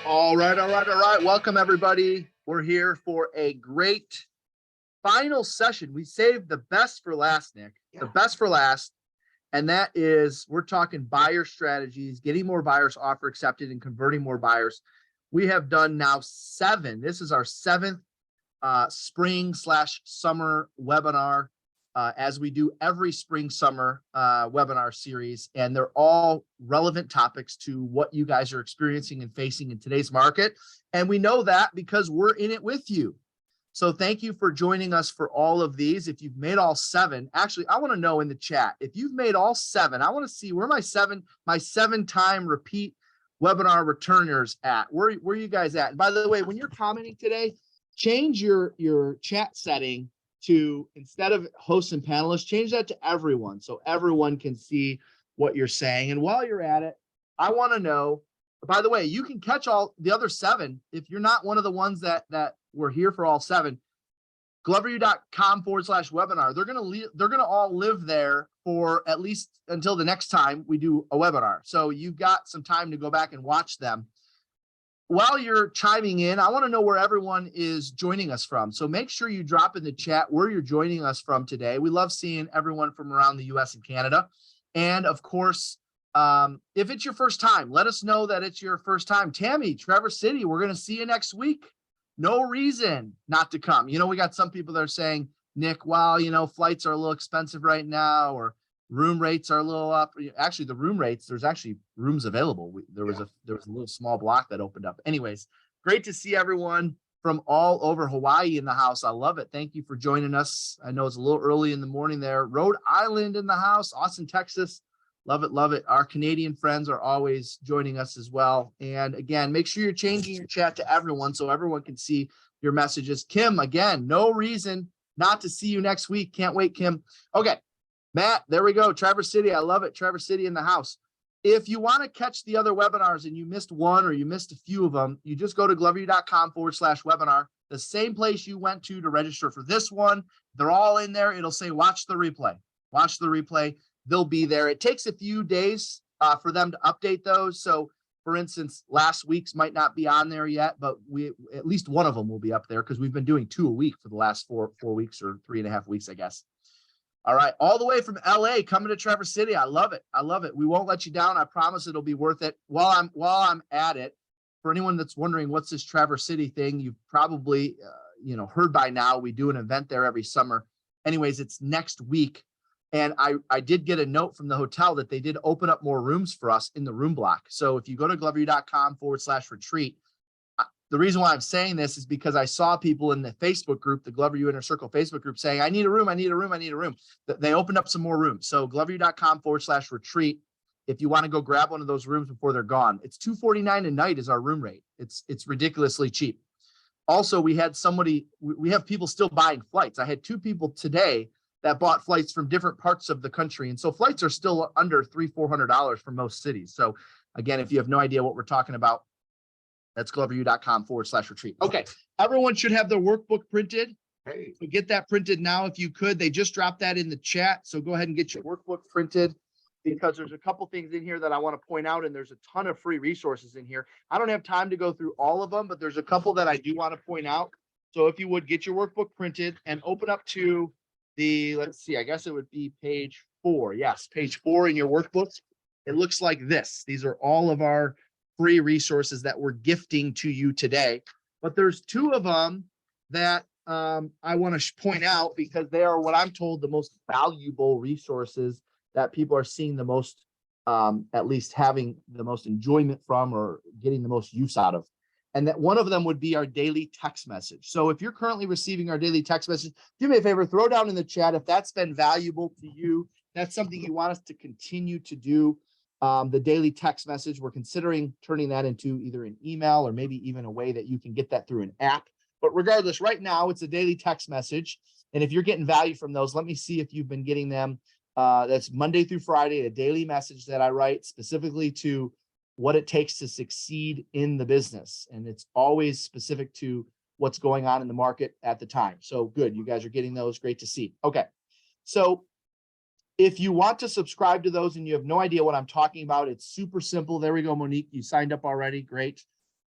All right. Welcome, everybody. We're here for a great final session. We saved the best for last, Nick. The best for last. And that is, we're talking buyer strategies, getting more buyers offer accepted and converting more buyers. We have done now 7. This is our 7th spring/summer webinar, as we do every spring-summer webinar series. And they're all relevant topics to what you guys are experiencing and facing in today's market. And we know that because we're in it with you. So thank you for joining us for all of these. If you've made all 7, actually, I want to know in the chat, if you've made all 7, I want to see where my 7-time repeat webinar returners at. Where you guys at? And by the way, when you're commenting today, change your chat setting to, instead of hosts and panelists, change that to everyone so everyone can see what you're saying. And while you're at it, I want to know, by the way, you can catch all the other 7 if you're not one of the ones that were here for all 7. gloveru.com/webinar. They're gonna all live there for at least until the next time we do a webinar. So you've got some time to go back and watch them. While you're chiming in, I want to know where everyone is joining us from. So make sure you drop in the chat where you're joining us from today. We love seeing everyone from around the US and Canada. And of course, if it's your first time, let us know that it's your first time. Tammy, Traverse City, we're going to see you next week. No reason not to come. You know, we got some people that are saying, Nick, well, you know, flights are a little expensive right now, or room rates are a little up. Actually, the room rates, there's actually rooms available. There was a little small block that opened up. Anyways, great to see everyone from all over Hawaii in the house. I love it. Thank you for joining us. I know it's a little early in the morning there. Rhode Island in the house, Austin, Texas. Love it, love it. Our Canadian friends are always joining us as well. And again, make sure you're changing your chat to everyone so everyone can see your messages. Kim, again, no reason not to see you next week. Can't wait, Kim. Okay. Matt, there we go. Traverse City. I love it. Traverse City in the house. If you want to catch the other webinars and you missed one or you missed a few of them, you just go to gloveru.com/webinar, the same place you went to register for this one. They're all in there. It'll say, watch the replay. Watch the replay. They'll be there. It takes a few days for them to update those. So for instance, last week's might not be on there yet, but at least one of them will be up there because we've been doing 2 a week for the last 4 weeks or 3.5 weeks, I guess. All right, all the way from LA coming to Traverse City. I love it. I love it. We won't let you down. I promise it'll be worth it. While I'm at it, for anyone that's wondering what's this Traverse City thing, you've probably heard by now. We do an event there every summer. Anyways, it's next week. And I did get a note from the hotel that they did open up more rooms for us in the room block. So if you go to gloveru.com/retreat, the reason why I'm saying this is because I saw people in the Facebook group, the Glover U Inner Circle Facebook group, saying, I need a room, I need a room, I need a room. They opened up some more rooms. So gloveru.com/retreat, if you want to go grab one of those rooms before they're gone. It's $249 a night is our room rate. It's ridiculously cheap. Also, we have people still buying flights. I had 2 people today that bought flights from different parts of the country. And so flights are still under $300-400 for most cities. So again, if you have no idea what we're talking about, that's gloveru.com/retreat. Okay, everyone should have their workbook printed. Hey, so get that printed now if you could. They just dropped that in the chat. So go ahead and get your workbook printed because there's a couple things in here that I want to point out, and there's a ton of free resources in here. I don't have time to go through all of them, but there's a couple that I do want to point out. So if you would get your workbook printed and open up to let's see, I guess it would be page 4. Yes, page 4 in your workbooks. It looks like this. These are all of our free resources that we're gifting to you today. But there's 2 of them that I want to point out because they are what I'm told the most valuable resources that people are seeing the most, at least having the most enjoyment from or getting the most use out of. And that one of them would be our daily text message. So if you're currently receiving our daily text message, do me a favor, throw down in the chat if that's been valuable to you. That's something you want us to continue to do. The daily text message, we're considering turning that into either an email or maybe even a way that you can get that through an app. But regardless, right now it's a daily text message. And if you're getting value from those, let me see if you've been getting them. That's Monday through Friday, a daily message that I write specifically to what it takes to succeed in the business. And it's always specific to what's going on in the market at the time. So good, you guys are getting those. Great to see. Okay, so if you want to subscribe to those and you have no idea what I'm talking about, it's super simple. There we go, Monique. You signed up already. Great.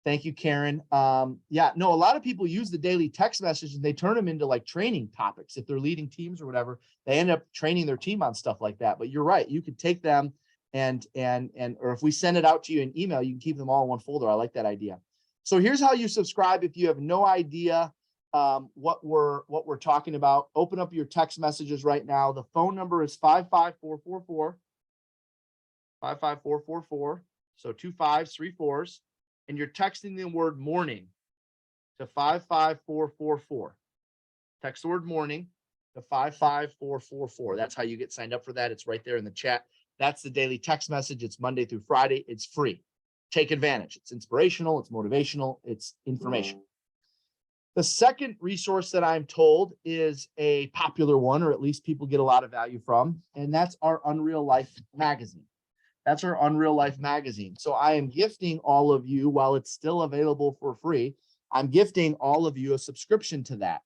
Thank you, Karen. Yeah, no, a lot of people use the daily text message and they turn them into like training topics. If they're leading teams or whatever, they end up training their team on stuff like that. But you're right. You could take them or if we send it out to you in email, you can keep them all in one folder. I like that idea. So here's how you subscribe. If you have no idea what we're talking about, open up your text messages right now. The phone number is 55444. 55444. So 2 5s, 3 4s. And you're texting the word morning to 55444. Text the word morning to 55444. That's how you get signed up for that. It's right there in the chat. That's the daily text message. It's Monday through Friday. It's free. Take advantage. It's inspirational. It's motivational. It's information. The second resource that I'm told is a popular one, or at least people get a lot of value from, and that's our Unreal Life magazine. That's our Unreal Life magazine. So I am gifting all of you, while it's still available for free, I'm gifting all of you a subscription to that.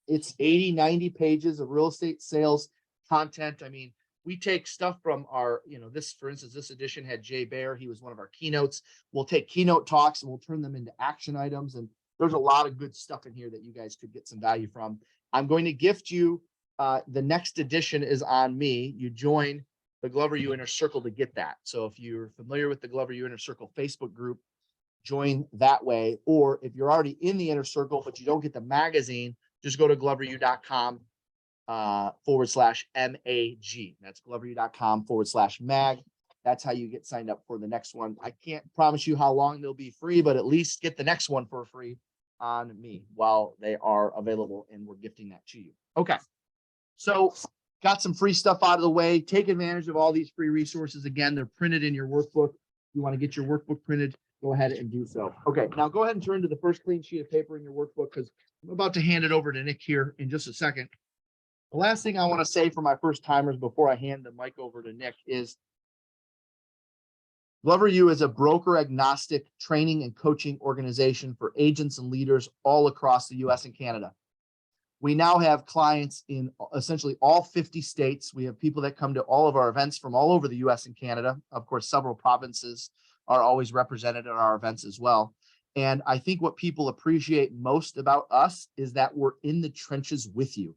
It's 80, 90 pages of real estate sales content. I mean, we take stuff from our, this, for instance, this edition had Jay Baer. He was one of our keynotes. We'll take keynote talks and we'll turn them into action items. And there's a lot of good stuff in here that you guys could get some value from. I'm going to gift you, the next edition is on me. You join the Glover U Inner Circle to get that. So if you're familiar with the Glover U Inner Circle Facebook group, join that way. Or if you're already in the Inner Circle, but you don't get the magazine, just go to gloveru.com /MAG. That's gloveru.com/mag. That's how you get signed up for the next one. I can't promise you how long they'll be free, but at least get the next one for free on me while they are available, and we're gifting that to you. Okay. So got some free stuff out of the way. Take advantage of all these free resources. Again, they're printed in your workbook. You want to get your workbook printed, go ahead and do so. Okay, now go ahead and turn to the first clean sheet of paper in your workbook, because I'm about to hand it over to Nick here in just a second. The last thing I want to say for my first timers before I hand the mic over to Nick is Glover U is a broker agnostic training and coaching organization for agents and leaders all across the US and Canada. We now have clients in essentially all 50 states. We have people that come to all of our events from all over the US and Canada. Of course, several provinces are always represented at our events as well. And I think what people appreciate most about us is that we're in the trenches with you.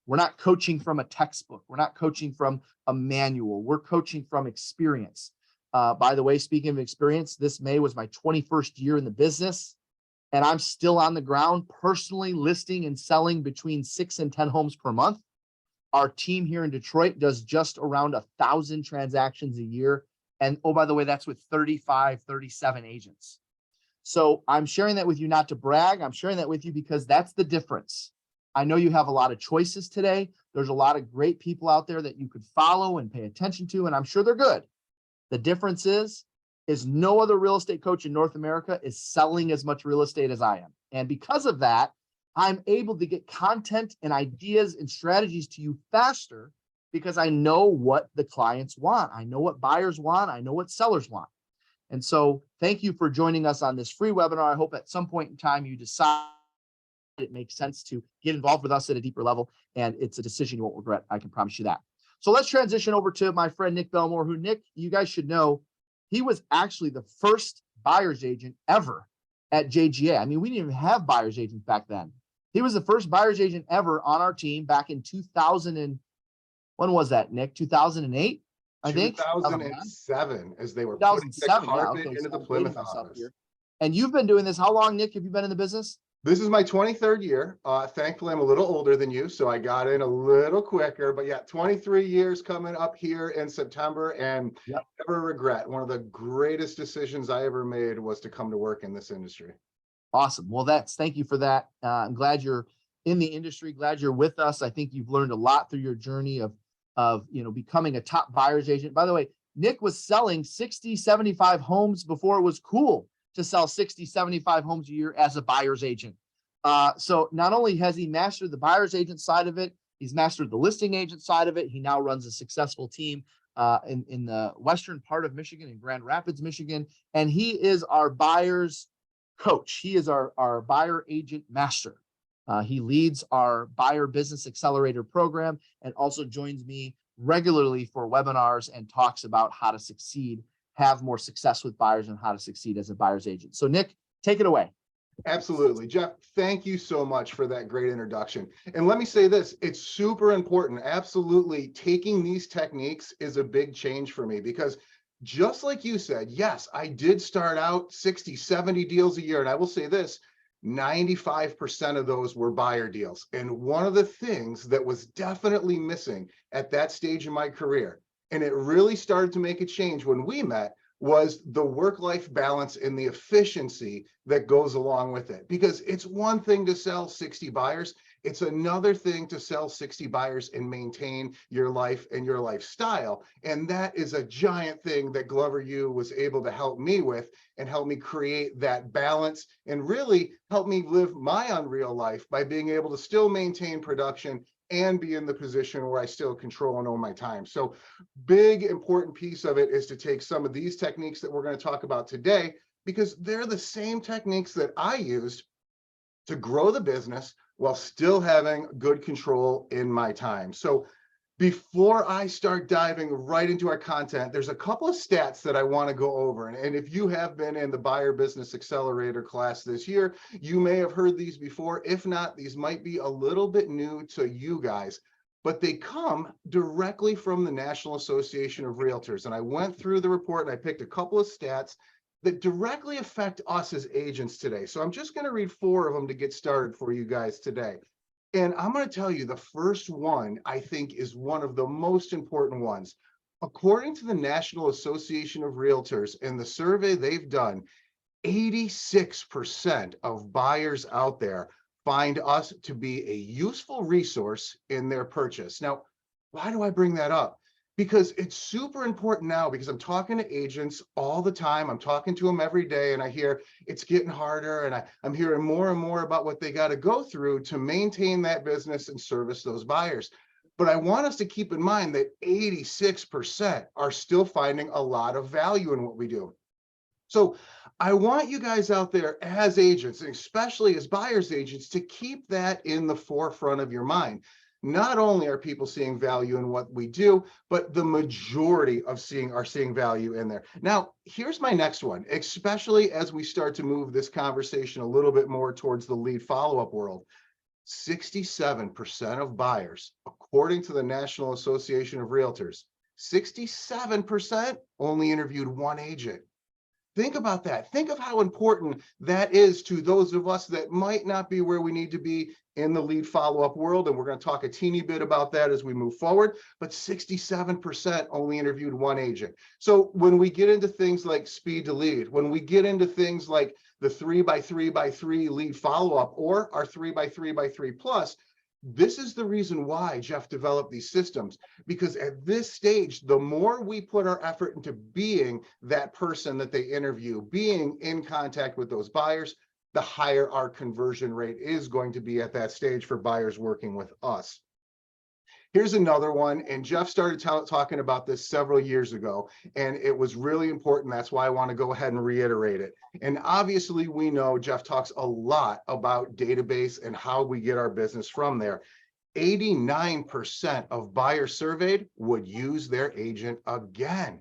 We're not coaching from a textbook. We're not coaching from a manual. We're coaching from experience. By the way, speaking of experience, this May was my 21st year in the business. And I'm still on the ground personally listing and selling between 6 and 10 homes per month. Our team here in Detroit does just around 1,000 transactions a year. And oh, by the way, that's with 35, 37 agents. So I'm sharing that with you not to brag. I'm sharing that with you because that's the difference. I know you have a lot of choices today. There's a lot of great people out there that you could follow and pay attention to, and I'm sure they're good. The difference is no other real estate coach in North America is selling as much real estate as I am. And because of that, I'm able to get content and ideas and strategies to you faster because I know what the clients want. I know what buyers want. I know what sellers want. And so thank you for joining us on this free webinar. I hope at some point in time you decide it makes sense to get involved with us at a deeper level, and it's a decision you won't regret. I can promise you that. So let's transition over to my friend, Nick Bellmore, who, Nick, you guys should know, he was actually the first buyer's agent ever at JGA. I mean, we didn't even have buyer's agents back then. He was the first buyer's agent ever on our team back in 2000 and when was that, Nick? 2008, I think. 2007, as they were putting the carpet into the Plymouth office. Here. And you've been doing this. How long, Nick, have you been in the business? This is my 23rd year. Thankfully, I'm a little older than you, so I got in a little quicker. But yeah, 23 years coming up here in September, and never regret. One of the greatest decisions I ever made was to come to work in this industry. Awesome. Well, thank you for that. I'm glad you're in the industry. Glad you're with us. I think you've learned a lot through your journey of becoming a top buyer's agent. By the way, Nick was selling 60, 75 homes before it was cool to sell 60, 75 homes a year as a buyer's agent. So not only has he mastered the buyer's agent side of it, he's mastered the listing agent side of it. He now runs a successful team in the western part of Michigan, in Grand Rapids, Michigan. And he is our buyer's coach. He is our buyer agent master. He leads our Buyer Business Accelerator program and also joins me regularly for webinars and talks about how to succeed have more success with buyers and how to succeed as a buyer's agent. So Nick, take it away. Absolutely. Jeff, thank you so much for that great introduction. And let me say this, it's super important. Absolutely. Taking these techniques is a big change for me because just like you said, yes, I did start out 60, 70 deals a year. And I will say this, 95% of those were buyer deals. And one of the things that was definitely missing at that stage in my career, and it really started to make a change when we met, was the work-life balance and the efficiency that goes along with it. Because it's one thing to sell 60 buyers. It's another thing to sell 60 buyers and maintain your life and your lifestyle. And that is a giant thing that Glover U was able to help me with and help me create that balance and really help me live my unreal life by being able to still maintain production and be in the position where I still control and own my time. So big important piece of it is to take some of these techniques that we're going to talk about today, because they're the same techniques that I used to grow the business while still having good control in my time. So before I start diving right into our content, there's a couple of stats that I want to go over. And if you have been in the Buyer Business Accelerator class this year, you may have heard these before. If not, these might be a little bit new to you guys, but they come directly from the National Association of Realtors. And I went through the report and I picked a couple of stats that directly affect us as agents today. So I'm just going to read 4 of them to get started for you guys today. And I'm going to tell you the first one, I think, is one of the most important ones. According to the National Association of Realtors and the survey they've done, 86% of buyers out there find us to be a useful resource in their purchase. Now, why do I bring that up? Because it's super important now, because I'm talking to agents all the time. I'm talking to them every day, and I hear it's getting harder, and I'm hearing more and more about what they got to go through to maintain that business and service those buyers. But I want us to keep in mind that 86% are still finding a lot of value in what we do. So I want you guys out there as agents, and especially as buyers agents, to keep that in the forefront of your mind. Not only are people seeing value in what we do, but the majority of are seeing value in there. Now, here's my next one, especially as we start to move this conversation a little bit more towards the lead follow-up world. 67% of buyers, according to the National Association of Realtors, 67% only interviewed one agent. Think about that. Think of how important that is to those of us that might not be where we need to be in the lead follow-up world. And we're going to talk a teeny bit about that as we move forward. But 67% only interviewed one agent. So when we get into things like speed to lead, when we get into things like the 3x3x3 lead follow-up or our 3x3x3 plus, this is the reason why Jeff developed these systems, because at this stage, the more we put our effort into being that person that they interview, being in contact with those buyers, the higher our conversion rate is going to be at that stage for buyers working with us. Here's another one, and Jeff started talking about this several years ago, and it was really important. That's why I want to go ahead and reiterate it. And obviously, we know Jeff talks a lot about database and how we get our business from there. 89% of buyers surveyed would use their agent again.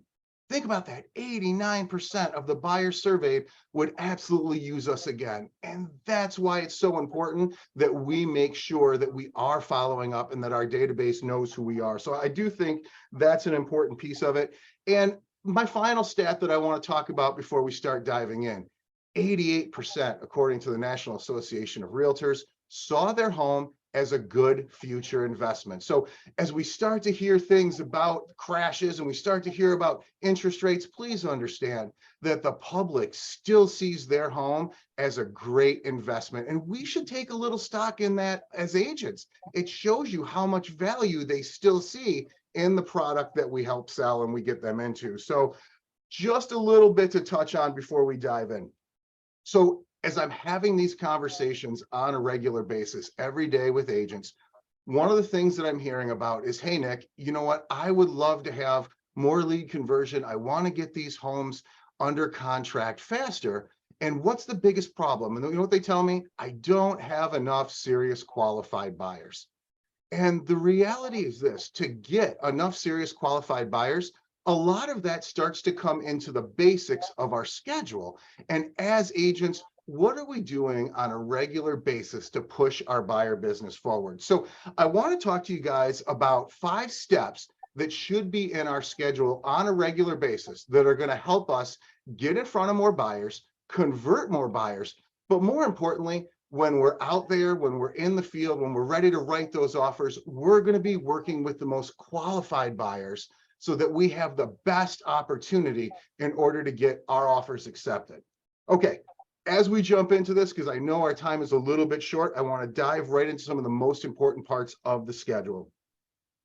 Think about that. 89% of the buyers surveyed would absolutely use us again. And that's why it's so important that we make sure that we are following up and that our database knows who we are. So I do think that's an important piece of it. And my final stat that I want to talk about before we start diving in, 88%, according to the National Association of Realtors, saw their home as a good future investment. So as we start to hear things about crashes and we start to hear about interest rates, please understand that the public still sees their home as a great investment. And we should take a little stock in that as agents. It shows you how much value they still see in the product that we help sell and we get them into. So just a little bit to touch on before we dive in. So as I'm having these conversations on a regular basis every day with agents, one of the things that I'm hearing about is, hey, Nick, you know what? I would love to have more lead conversion. I want to get these homes under contract faster. And what's the biggest problem? And you know what they tell me? I don't have enough serious qualified buyers. And the reality is this: to get enough serious qualified buyers, a lot of that starts to come into the basics of our schedule. And as agents, what are we doing on a regular basis to push our buyer business forward? So I want to talk to you guys about 5 steps that should be in our schedule on a regular basis that are going to help us get in front of more buyers, convert more buyers, but more importantly, when we're out there, when we're in the field, when we're ready to write those offers, we're going to be working with the most qualified buyers so that we have the best opportunity in order to get our offers accepted. Okay, as we jump into this, because I know our time is a little bit short, I want to dive right into some of the most important parts of the schedule.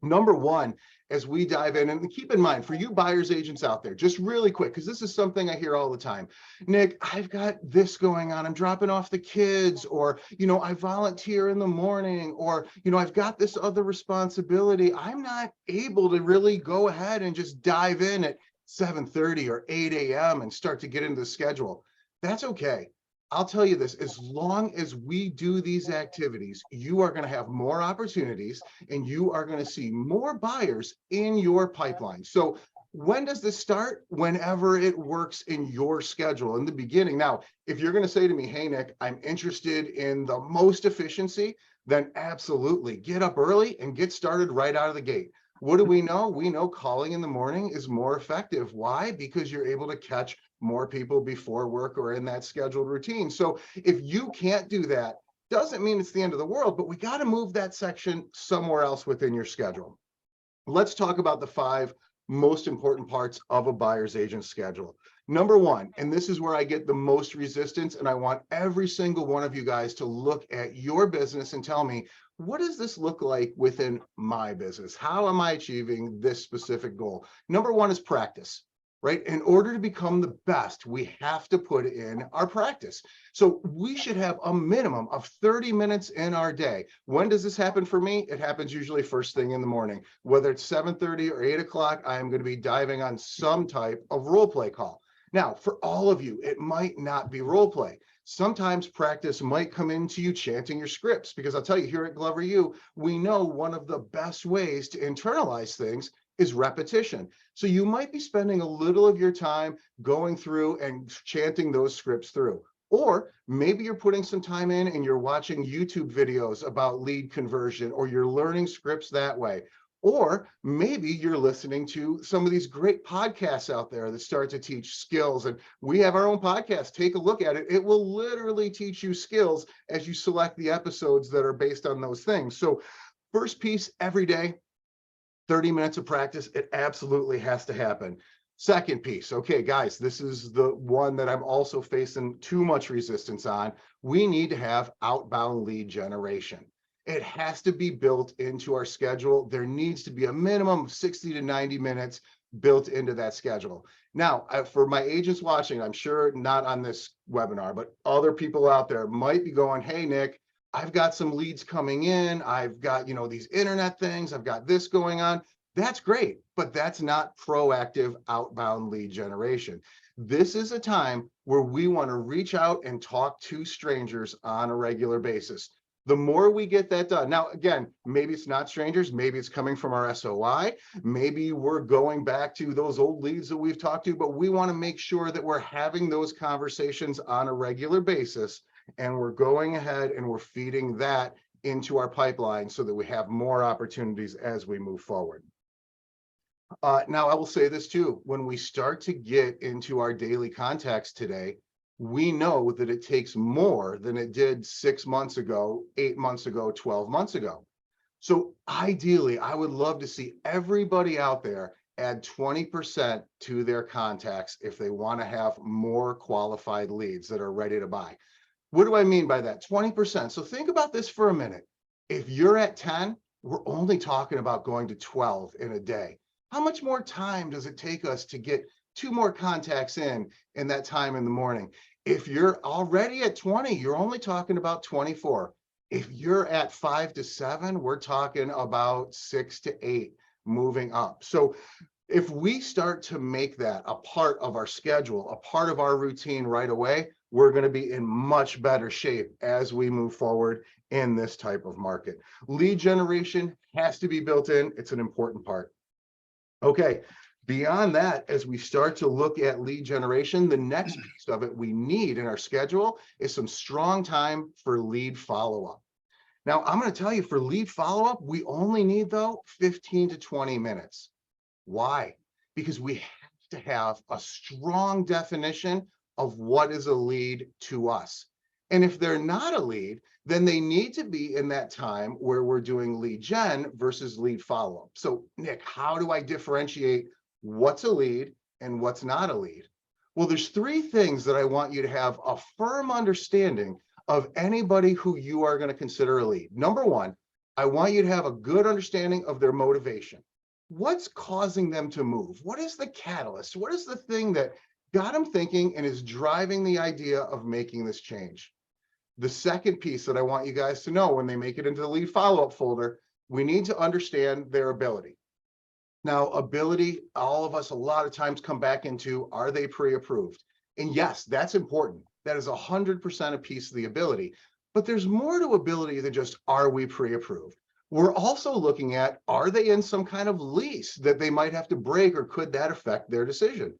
Number one, as we dive in, and keep in mind for you buyers agents out there, just really quick, because this is something I hear all the time. Nick, I've got this going on. I'm dropping off the kids, or, I volunteer in the morning, or, I've got this other responsibility. I'm not able to really go ahead and just dive in at 7:30 or 8 a.m. and start to get into the schedule. That's okay. I'll tell you this, as long as we do these activities, you are going to have more opportunities and you are going to see more buyers in your pipeline. So when does this start? Whenever it works in your schedule in the beginning. Now, if you're going to say to me, hey, Nick, I'm interested in the most efficiency, then absolutely get up early and get started right out of the gate. What do we know? We know calling in the morning is more effective. Why? Because you're able to catch more people before work or in that scheduled routine. So if you can't do that, doesn't mean it's the end of the world, but we got to move that section somewhere else within your schedule. Let's talk about the 5 most important parts of a buyer's agent schedule. Number one, and this is where I get the most resistance, and I want every single one of you guys to look at your business and tell me, what does this look like within my business? How am I achieving this specific goal? Number one is practice. Right? In order to become the best, we have to put in our practice. So we should have a minimum of 30 minutes in our day. When does this happen for me? It happens usually first thing in the morning. Whether it's 7:30 or 8 o'clock, I am going to be diving on some type of role play call. Now, for all of you, it might not be role play. Sometimes practice might come into you chanting your scripts, because I'll tell you, here at Glover U, we know one of the best ways to internalize things is repetition. So you might be spending a little of your time going through and chanting those scripts through. Or maybe you're putting some time in and you're watching YouTube videos about lead conversion, or you're learning scripts that way. Or maybe you're listening to some of these great podcasts out there that start to teach skills. And we have our own podcast. Take a look at it. It will literally teach you skills as you select the episodes that are based on those things. So first piece, every day, 30 minutes of practice, it absolutely has to happen. Second piece, okay, guys, this is the one that I'm also facing too much resistance on. We need to have outbound lead generation. It has to be built into our schedule. There needs to be a minimum of 60 to 90 minutes built into that schedule. Now, for my agents watching, I'm sure not on this webinar, but other people out there might be going, hey, Nick, I've got some leads coming in. I've got, these internet things. I've got this going on. That's great, but that's not proactive outbound lead generation. This is a time where we want to reach out and talk to strangers on a regular basis. The more we get that done. Now, again, maybe it's not strangers. Maybe it's coming from our SOI. Maybe we're going back to those old leads that we've talked to, but we want to make sure that we're having those conversations on a regular basis. And we're going ahead and we're feeding that into our pipeline so that we have more opportunities as we move forward. Now, I will say this too, when we start to get into our daily contacts today, we know that it takes more than it did 6 months ago, 8 months ago, 12 months ago. So ideally, I would love to see everybody out there add 20% to their contacts if they want to have more qualified leads that are ready to buy. What do I mean by that? 20%. So think about this for a minute. If you're at 10, we're only talking about going to 12 in a day. How much more time does it take us to get 2 more contacts in that time in the morning? If you're already at 20, you're only talking about 24. If you're at 5 to 7, we're talking about 6 to 8 moving up. So if we start to make that a part of our schedule, a part of our routine right away, we're going to be in much better shape as we move forward in this type of market. Lead generation has to be built in. It's an important part. Okay, Beyond that, as we start to look at lead generation, the next piece of it we need in our schedule is some strong time for lead follow-up. Now, I'm going to tell you, for lead follow-up, we only need, though, 15 to 20 minutes. Why? Because we have to have a strong definition of what is a lead to us. And if they're not a lead, then they need to be in that time where we're doing lead gen versus lead follow-up. So, Nick, how do I differentiate what's a lead and what's not a lead? Well, there's three things that I want you to have a firm understanding of anybody who you are going to consider a lead. Number one, I want you to have a good understanding of their motivation. What's causing them to move? What is the catalyst? What is the thing that got them thinking and is driving the idea of making this change? The second piece that I want you guys to know when they make it into the lead follow-up folder, we need to understand their ability. Now, ability, all of us a lot of times come back into, are they pre-approved? And yes, that's important. That is 100% a piece of the ability. But there's more to ability than just, are we pre-approved? We're also looking at, are they in some kind of lease that they might have to break, or could that affect their decision?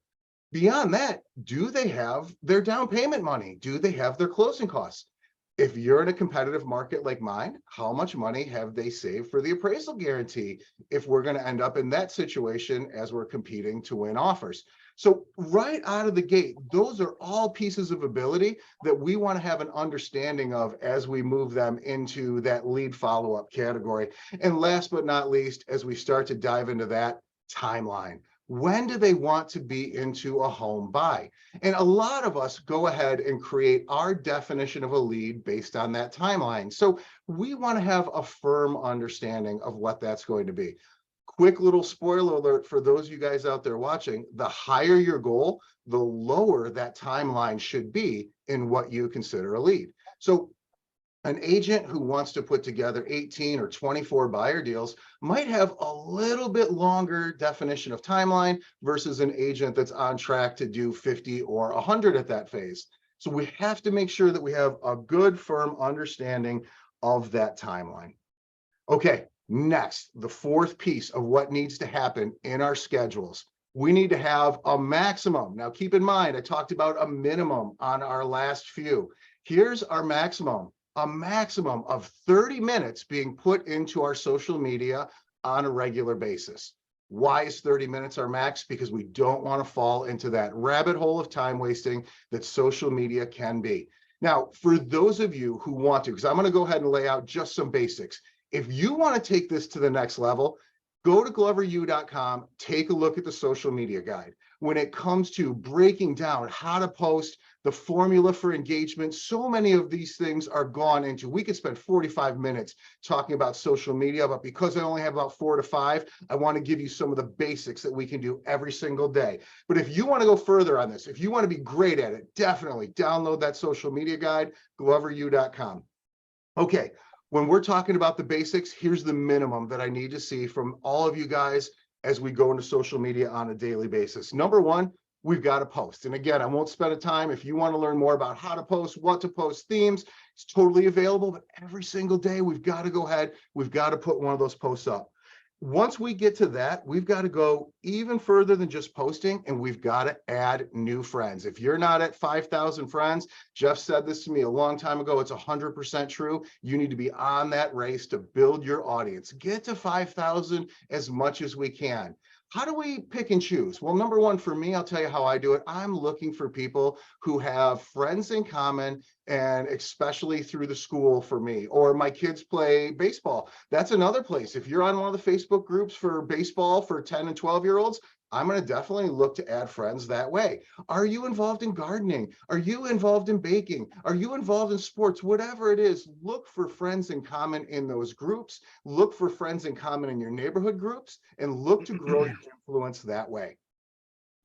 Beyond that, do they have their down payment money? Do they have their closing costs? If you're in a competitive market like mine, how much money have they saved for the appraisal guarantee if we're going to end up in that situation as we're competing to win offers? So right out of the gate, those are all pieces of ability that we want to have an understanding of as we move them into that lead follow-up category. And last but not least, as we start to dive into that, timeline. When do they want to be into a home buy? And a lot of us go ahead and create our definition of a lead based on that timeline. So we want to have a firm understanding of what that's going to be. Quick little spoiler alert for those of you guys out there watching, the higher your goal, the lower that timeline should be in what you consider a lead. So an agent who wants to put together 18 or 24 buyer deals might have a little bit longer definition of timeline versus an agent that's on track to do 50 or 100 at that phase. So we have to make sure that we have a good, firm understanding of that timeline. Okay, next, the fourth piece of what needs to happen in our schedules. We need to have a maximum. Now, keep in mind, I talked about a minimum on our last few. Here's our maximum. A maximum of 30 minutes being put into our social media on a regular basis. Why is 30 minutes our max? Because we don't want to fall into that rabbit hole of time wasting that social media can be. Now, for those of you who want to, because I'm going to go ahead and lay out just some basics. If you want to take this to the next level, go to gloveru.com, take a look at the social media guide. When it comes to breaking down how to post, the formula for engagement, so many of these things are gone into. We could spend 45 minutes talking about social media, but because I only have about 4 to 5, I want to give you some of the basics that we can do every single day. But if you want to go further on this, if you want to be great at it, definitely download that social media guide, gloveru.com. Okay, when we're talking about the basics, here's the minimum that I need to see from all of you guys as we go into social media on a daily basis. Number one, we've got to post. And again, I won't spend a time. If you want to learn more about how to post, what to post, themes, it's totally available. But every single day, we've got to go ahead. We've got to put one of those posts up. Once we get to that, we've got to go even further than just posting, and we've got to add new friends. If you're not at 5,000 friends, Jeff said this to me a long time ago, it's 100% true. You need to be on that race to build your audience. Get to 5,000 as much as we can. How do we pick and choose? Well, number one, for me, I'll tell you how I do it. I'm looking for people who have friends in common, and especially through the school for me, or my kids play baseball. That's another place. If you're on one of the Facebook groups for baseball for 10 and 12-year-olds, I'm going to definitely look to add friends that way. Are you involved in gardening? Are you involved in baking? Are you involved in sports? Whatever it is, look for friends in common in those groups. Look for friends in common in your neighborhood groups, and look to grow your influence that way.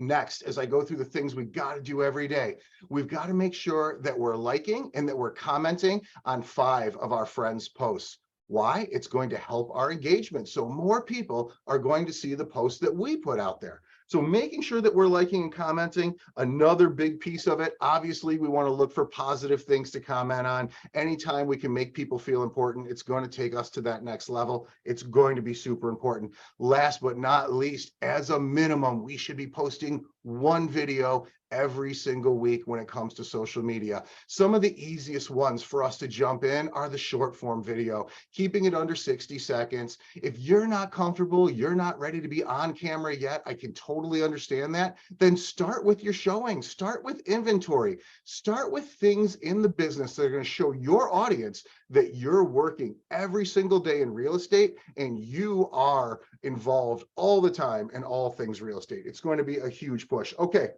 Next, as I go through the things we've got to do every day, we've got to make sure that we're liking and that we're commenting on 5 of our friends' posts. Why? It's going to help our engagement. So more people are going to see the posts that we put out there. So making sure that we're liking and commenting, another big piece of it. Obviously, we want to look for positive things to comment on. Anytime we can make people feel important, it's going to take us to that next level. It's going to be super important. Last but not least, as a minimum, we should be posting one video every single week when it comes to social media. Some of the easiest ones for us to jump in are the short form video, keeping it under 60 seconds. If you're not comfortable, you're not ready to be on camera yet, I can totally understand that. Then start with your showing, start with inventory, start with things in the business that are going to show your audience that you're working every single day in real estate and you are involved all the time in all things real estate. It's going to be a huge push. Okay.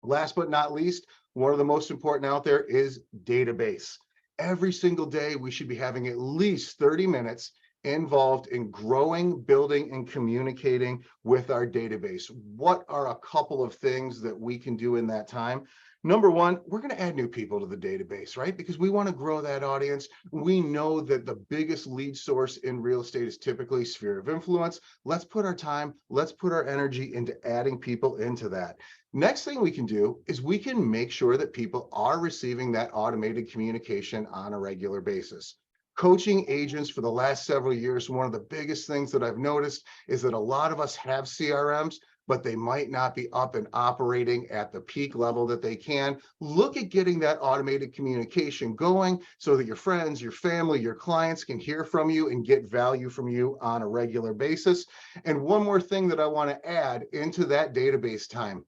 Last but not least, one of the most important out there is database. Every single day, we should be having at least 30 minutes involved in growing, building, and communicating with our database. What are a couple of things that we can do in that time? Number one, we're going to add new people to the database, right? Because we want to grow that audience. We know that the biggest lead source in real estate is typically sphere of influence. Let's put our time, let's put our energy into adding people into that. Next thing we can do is we can make sure that people are receiving that automated communication on a regular basis. Coaching agents for the last several years, one of the biggest things that I've noticed is that a lot of us have CRMs, but they might not be up and operating at the peak level that they can. Look at getting that automated communication going so that your friends, your family, your clients can hear from you and get value from you on a regular basis. And one more thing that I want to add into that database time.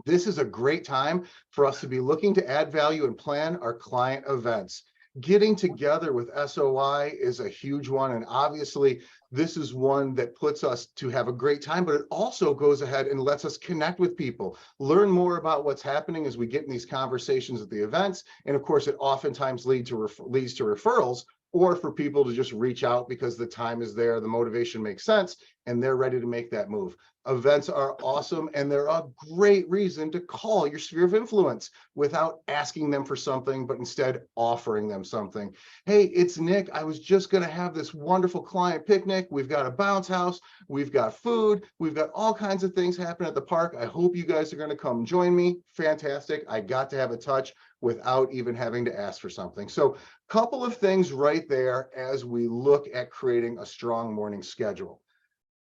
This is a great time for us to be looking to add value and plan our client events. Getting together with SOI is a huge one. And obviously, this is one that puts us to have a great time, but it also goes ahead and lets us connect with people, learn more about what's happening as we get in these conversations at the events. And of course, it oftentimes leads to referrals, or for people to just reach out because the time is there, the motivation makes sense, and they're ready to make that move. Events are awesome, and they're a great reason to call your sphere of influence without asking them for something, but instead offering them something. Hey, it's Nick. I was just going to have this wonderful client picnic. We've got a bounce house. We've got food. We've got all kinds of things happening at the park. I hope you guys are going to come join me. Fantastic. I got to have a touch without even having to ask for something. So a couple of things right there as we look at creating a strong morning schedule.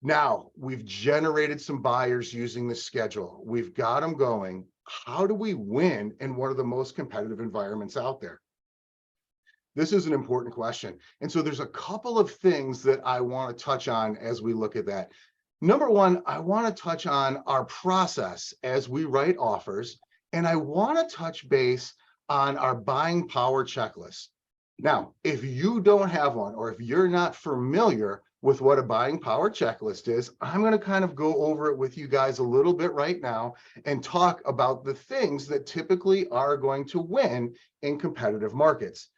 Now, we've generated some buyers using this schedule. We've got them going. How do we win in one of the most competitive environments out there? This is an important question. And so there's a couple of things that I want to touch on as we look at that. Number one, I want to touch on our process as we write offers, and I want to touch base on our buying power checklist. Now, if you don't have one, or if you're not familiar with what a buying power checklist is, I'm going to kind of go over it with you guys a little bit right now and talk about the things that typically are going to win in competitive markets.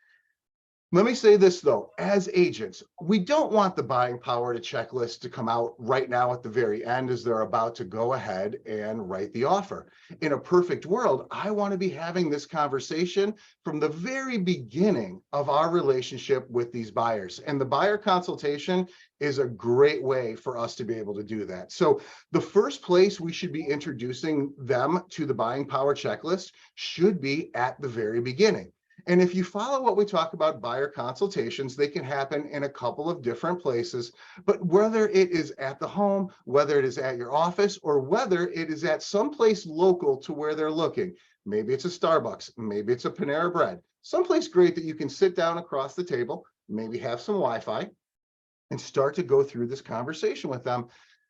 Let me say this though, as agents, we don't want the buying power to checklist to come out right now at the very end as they're about to go ahead and write the offer. In a perfect world, I want to be having this conversation from the very beginning of our relationship with these buyers. And the buyer consultation is a great way for us to be able to do that. So the first place we should be introducing them to the buying power checklist should be at the very beginning. And if you follow what we talk about buyer consultations, they can happen in a couple of different places, but whether it is at the home, whether it is at your office, or whether it is at some place local to where they're looking, maybe it's a Starbucks, maybe it's a Panera Bread, someplace great that you can sit down across the table, maybe have some Wi-Fi, and start to go through this conversation with them.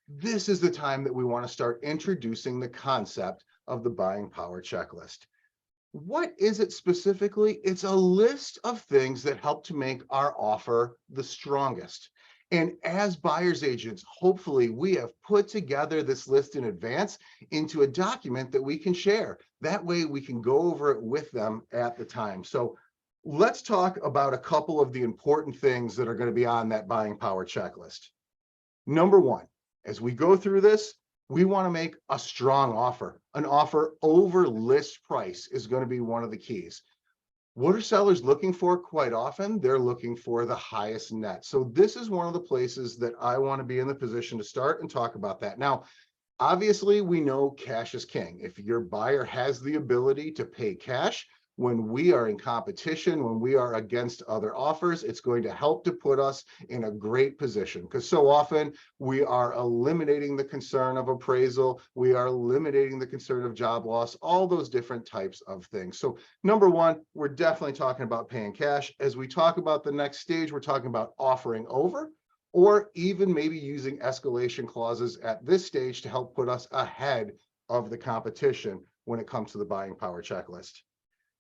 This is the time that we want to start introducing the concept of the buying power checklist. What is it specifically? It's a list of things that help to make our offer the strongest. And as buyer's agents, hopefully we have put together this list in advance into a document that we can share. That way we can go over it with them at the time. So let's talk about a couple of the important things that are going to be on that buying power checklist. Number one, as we go through this, we want to make a strong offer. An offer over list price is going to be one of the keys. What are sellers looking for? Quite often, they're looking for the highest net. So this is one of the places that I want to be in the position to start and talk about that. Now, Obviously, we know cash is king. If your buyer has the ability to pay cash, when we are in competition, when we are against other offers, it's going to help to put us in a great position, because so often we are eliminating the concern of appraisal, we are eliminating the concern of job loss, all those different types of things. So number one, we're definitely talking about paying cash. As we talk about the next stage, we're talking about offering over, or even maybe using escalation clauses at this stage to help put us ahead of the competition when it comes to the buying power checklist.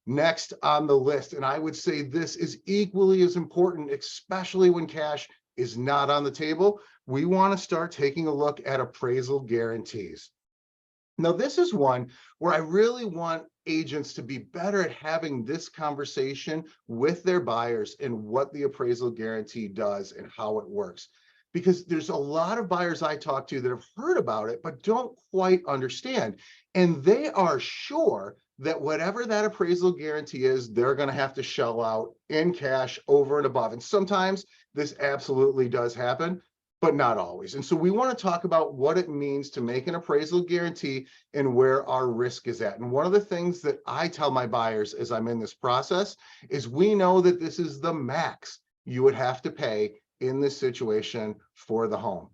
Next on the list, and I would say this is equally as important, especially when cash is not on the table, we want to start taking a look at appraisal guarantees. Now, this is one where I really want agents to be better at having this conversation with their buyers and what the appraisal guarantee does and how it works. Because there's a lot of buyers I talk to that have heard about it, but don't quite understand. And they are sure that whatever that appraisal guarantee is, they're going to have to shell out in cash over and above. And sometimes this absolutely does happen, but not always. And so we want to talk about what it means to make an appraisal guarantee and where our risk is at. And one of the things that I tell my buyers as I'm in this process is we know that this is the max you would have to pay in this situation for the home.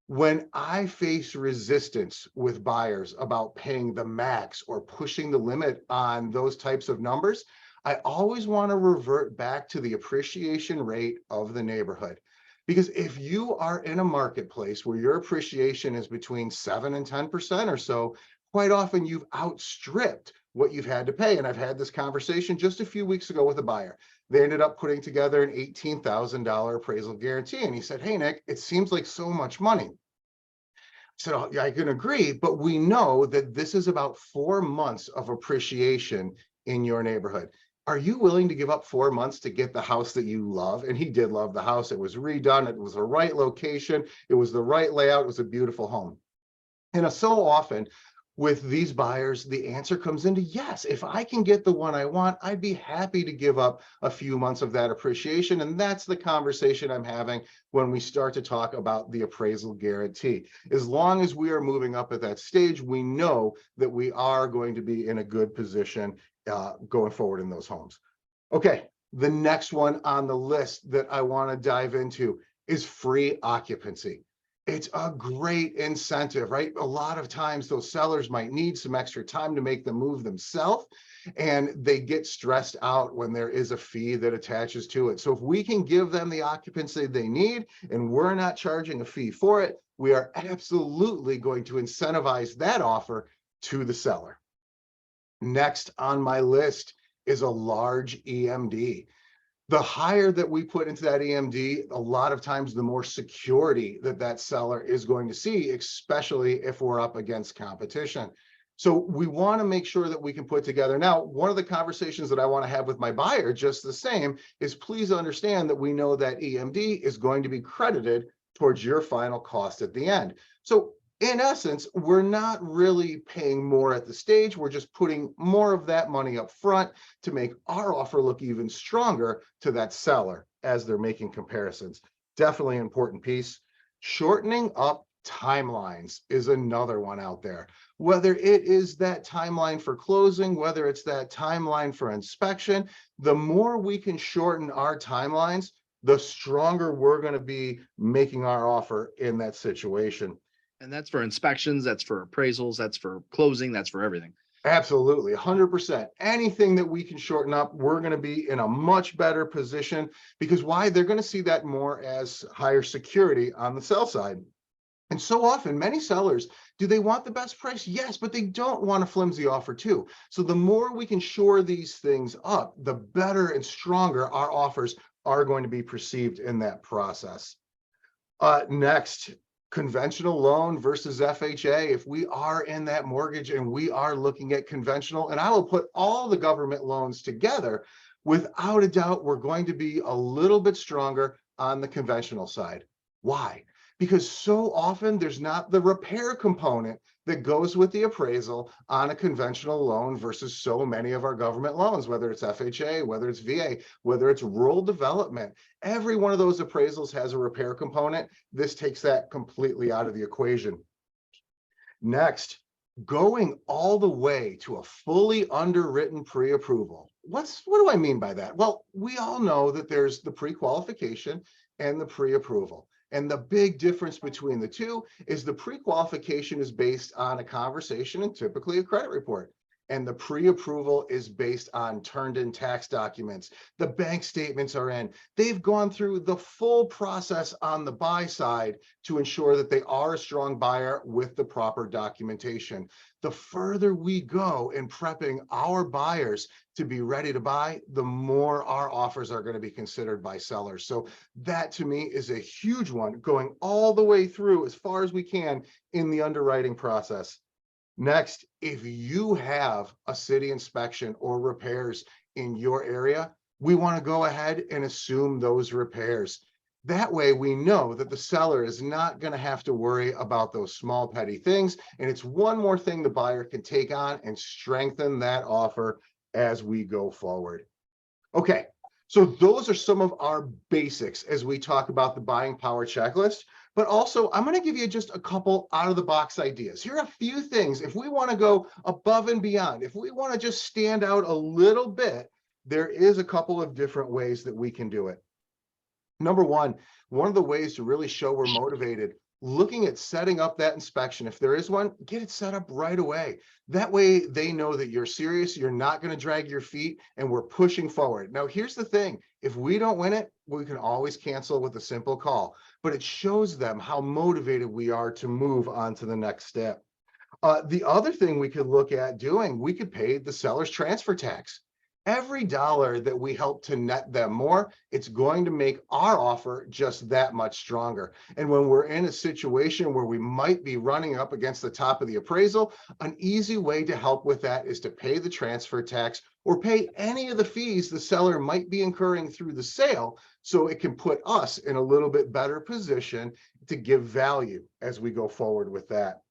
When I face resistance with buyers about paying the max or pushing the limit on those types of numbers, I always want to revert back to the appreciation rate of the neighborhood. Because if you are in a marketplace where your appreciation is between 7 and 10% or so, quite often you've outstripped what you've had to pay. And I've had this conversation just a few weeks ago with a buyer. They ended up putting together an $18,000 appraisal guarantee. And he said, "Hey, Nick, it seems like so much money." I said, "Oh, yeah, I can agree, but we know that this is about 4 months of appreciation in your neighborhood. Are you willing to give up 4 months to get the house that you love?" And he did love the house. It was redone. It was the right location. It was the right layout. It was a beautiful home. And so often with these buyers, the answer comes into yes. If I can get the one I want, I'd be happy to give up a few months of that appreciation. And that's the conversation I'm having when we start to talk about the appraisal guarantee. As long as we are moving up at that stage, we know that we are going to be in a good position going forward in those homes. Okay, the next one on the list that I want to dive into is free occupancy. It's a great incentive, right? A lot of times those sellers might need some extra time to make the move themselves, and they get stressed out when there is a fee that attaches to it. So if we can give them the occupancy they need and we're not charging a fee for it, we are absolutely going to incentivize that offer to the seller. Next on my list is a large EMD. The higher that we put into that EMD, a lot of times the more security that that seller is going to see, especially if we're up against competition. So we want to make sure that we can put together. Now, one of the conversations that I want to have with my buyer, just the same, is please understand that we know that EMD is going to be credited towards your final cost at the end. So in essence, we're not really paying more at the stage. We're just putting more of that money up front to make our offer look even stronger to that seller as they're making comparisons. Definitely an important piece. Shortening up timelines is another one out there. Whether it is that timeline for closing, whether it's that timeline for inspection, the more we can shorten our timelines, the stronger we're going to be making our offer in that situation. And that's for inspections, that's for appraisals, that's for closing, that's for everything. Absolutely, 100%. Anything that we can shorten up, we're going to be in a much better position, because why? They're going to see that more as higher security on the sell side. And so often, many sellers, do they want the best price? Yes, but they don't want a flimsy offer too. So the more we can shore these things up, the better and stronger our offers are going to be perceived in that process. Next, conventional loan versus FHA. If we are in that mortgage and we are looking at conventional, and I will put all the government loans together, without a doubt, we're going to be a little bit stronger on the conventional side. Why? Because so often there's not the repair component that goes with the appraisal on a conventional loan versus so many of our government loans, whether it's FHA, whether it's VA, whether it's rural development. Every one of those appraisals has a repair component. This takes that completely out of the equation. Next, going all the way to a fully underwritten pre-approval. What do I mean by that? Well, we all know that there's the pre-qualification and the pre-approval. And the big difference between the two is the pre-qualification is based on a conversation and typically a credit report. And the pre-approval is based on turned in tax documents. The bank statements are in. They've gone through the full process on the buy side to ensure that they are a strong buyer with the proper documentation. The further we go in prepping our buyers to be ready to buy, the more our offers are going to be considered by sellers. So that to me is a huge one, going all the way through as far as we can in the underwriting process. Next, if you have a city inspection or repairs in your area, we want to go ahead and assume those repairs. That way we know that the seller is not going to have to worry about those small petty things. And it's one more thing the buyer can take on and strengthen that offer as we go forward. Okay, so those are some of our basics as we talk about the buying power checklist. But also, I'm going to give you just a couple out of the box ideas. Here are a few things. If we want to go above and beyond, if we want to just stand out a little bit, there is a couple of different ways that we can do it. Number one of the ways to really show we're motivated, looking at setting up that inspection. If there is one, get it set up right away. That way they know that you're serious, you're not going to drag your feet, and we're pushing forward. Now, here's the thing. If we don't win it, we can always cancel with a simple call, but it shows them how motivated we are to move on to the next step. The other thing we could look at doing, we could pay the seller's transfer tax. Every dollar that we help to net them more, it's going to make our offer just that much stronger. And when we're in a situation where we might be running up against the top of the appraisal, an easy way to help with that is to pay the transfer tax or pay any of the fees the seller might be incurring through the sale, so it can put us in a little bit better position to give value as we go forward with that.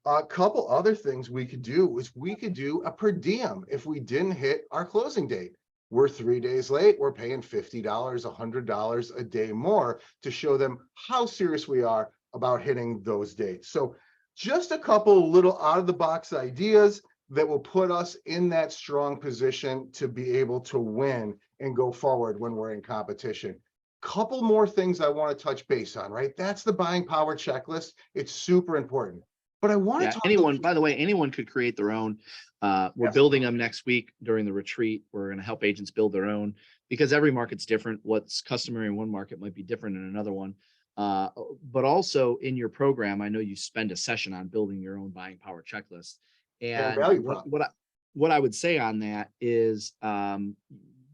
A couple other things we could do is we could do a per diem if we didn't hit our closing date. We're 3 days late, we're paying $50, $100 a day more to show them how serious we are about hitting those dates. So just a couple little out of the box ideas that will put us in that strong position to be able to win and go forward when we're in competition. Couple more things I want to touch base on, right? That's the buying power checklist. It's super important. But I want to talk anyone, by the way, anyone could create their own. We're building them next week during the retreat. We're going to help agents build their own because every market's different. What's customary in one market might be different in another one. But also in your program, I know you spend a session on building your own buying power checklist. And what I would say on that is,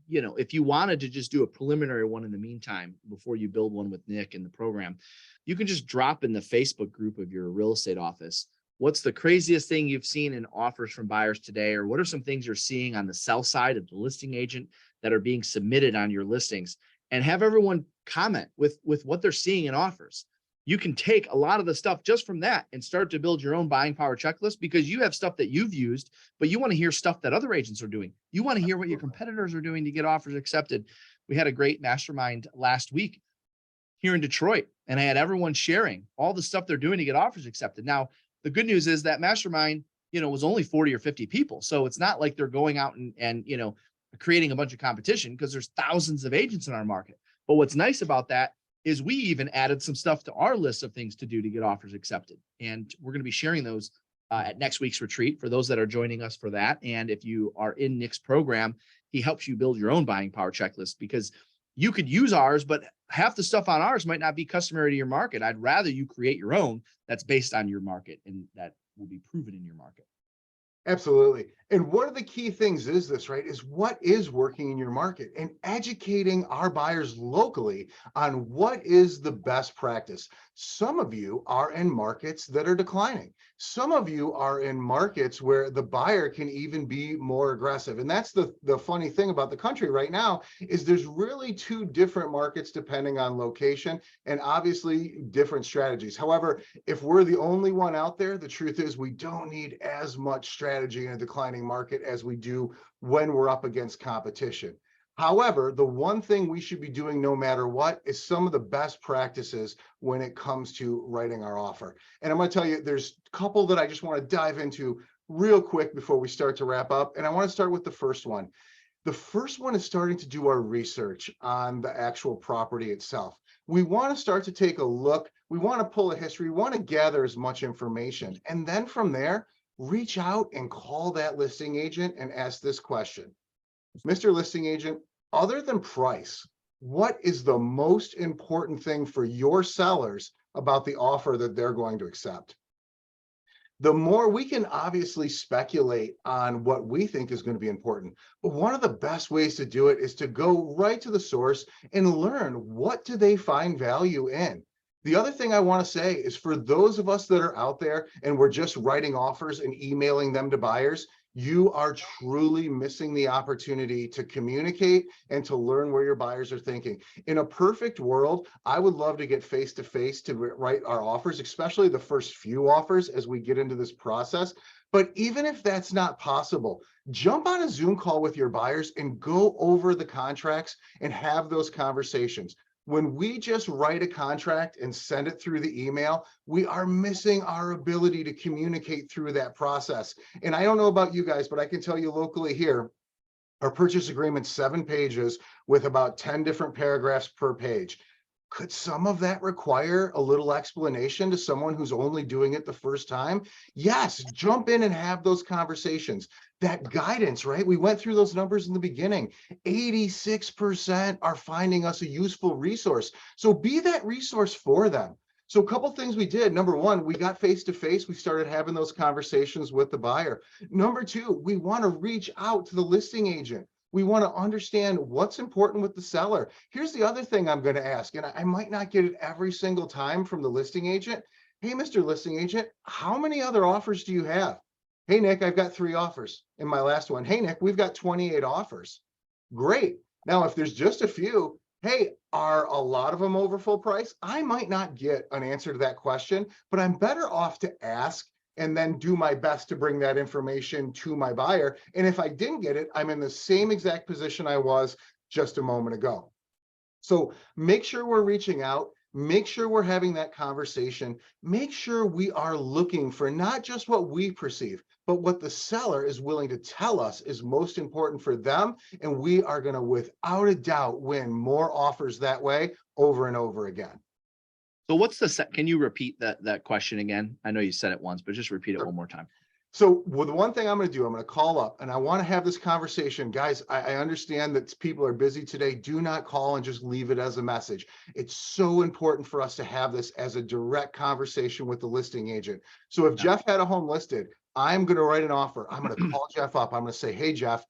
you know, if you wanted to just do a preliminary one in the meantime, before you build one with Nick in the program, you can just drop in the Facebook group of your real estate office. What's the craziest thing you've seen in offers from buyers today? Or what are some things you're seeing on the sell side of the listing agent that are being submitted on your listings? And have everyone comment with what they're seeing in offers. You can take a lot of the stuff just from that and start to build your own buying power checklist, because you have stuff that you've used, but you want to hear stuff that other agents are doing. You want to hear what your competitors are doing to get offers accepted. We had a great mastermind last week here in Detroit, and I had everyone sharing all the stuff they're doing to get offers accepted. Now, the good news is that mastermind, you know, was only 40 or 50 people. So it's not like they're going out and you know, creating a bunch of competition, because there's thousands of agents in our market. But what's nice about that is we even added some stuff to our list of things to do to get offers accepted. And we're going to be sharing those at next week's retreat for those that are joining us for that. And if you are in Nick's program, he helps you build your own buying power checklist, because you could use ours, but half the stuff on ours might not be customary to your market. I'd rather you create your own that's based on your market and that will be proven in your market. Absolutely. And one of the key things is this, right, is what is working in your market, and educating our buyers locally on what is the best practice. Some of you are in markets that are declining. Some of you are in markets where the buyer can even be more aggressive. And that's the funny thing about the country right now, is there's really two different markets depending on location, and obviously different strategies. However, if we're the only one out there, the truth is we don't need as much strategy in a declining market as we do when we're up against competition. However, the one thing we should be doing no matter what is some of the best practices when it comes to writing our offer. And I'm going to tell you, there's a couple that I just want to dive into real quick before we start to wrap up. And I want to start with the first one. The first one is starting to do our research on the actual property itself. We want to start to take a look. We want to pull a history. We want to gather as much information. And then from there, reach out and call that listing agent and ask this question. Mr. Listing Agent, other than price, what is the most important thing for your sellers about the offer that they're going to accept? The more we can obviously speculate on what we think is going to be important, but one of the best ways to do it is to go right to the source and learn, what do they find value in? The other thing I want to say is, for those of us that are out there and we're just writing offers and emailing them to buyers, you are truly missing the opportunity to communicate and to learn where your buyers are thinking. In a perfect world, I would love to get face-to-face to write our offers, especially the first few offers as we get into this process. But even if that's not possible, jump on a Zoom call with your buyers and go over the contracts and have those conversations. When we just write a contract and send it through the email, we are missing our ability to communicate through that process. And I don't know about you guys, but I can tell you locally here, our purchase agreement's 7 pages with about 10 different paragraphs per page. Could some of that require a little explanation to someone who's only doing it the first time? Yes, jump in and have those conversations. That guidance, right? We went through those numbers in the beginning. 86% are finding us a useful resource. So be that resource for them. So a couple things we did. Number one, we got face-to-face. We started having those conversations with the buyer. Number two, we want to reach out to the listing agent. We want to understand what's important with the seller. Here's the other thing I'm going to ask, and I might not get it every single time from the listing agent. Hey, Mr. Listing Agent, how many other offers do you have? Hey, Nick, I've got 3 offers in my last one. Hey, Nick, we've got 28 offers. Great. Now, if there's just a few, hey, are a lot of them over full price? I might not get an answer to that question, but I'm better off to ask and then do my best to bring that information to my buyer. And if I didn't get it, I'm in the same exact position I was just a moment ago. So make sure we're reaching out, make sure we're having that conversation, make sure we are looking for not just what we perceive, but what the seller is willing to tell us is most important for them. And we are going to, without a doubt, win more offers that way over and over again. So what's the can you repeat that question again? I know you said it once, but just repeat it one more time. So well, the one thing I'm going to do, I'm going to call up and I want to have this conversation. Guys, I understand that people are busy today. Do not call and just leave it as a message. It's so important for us to have this as a direct conversation with the listing agent. So if Jeff had a home listed, I'm going to write an offer. I'm going to call Jeff up. I'm going to say, hey, Jeff,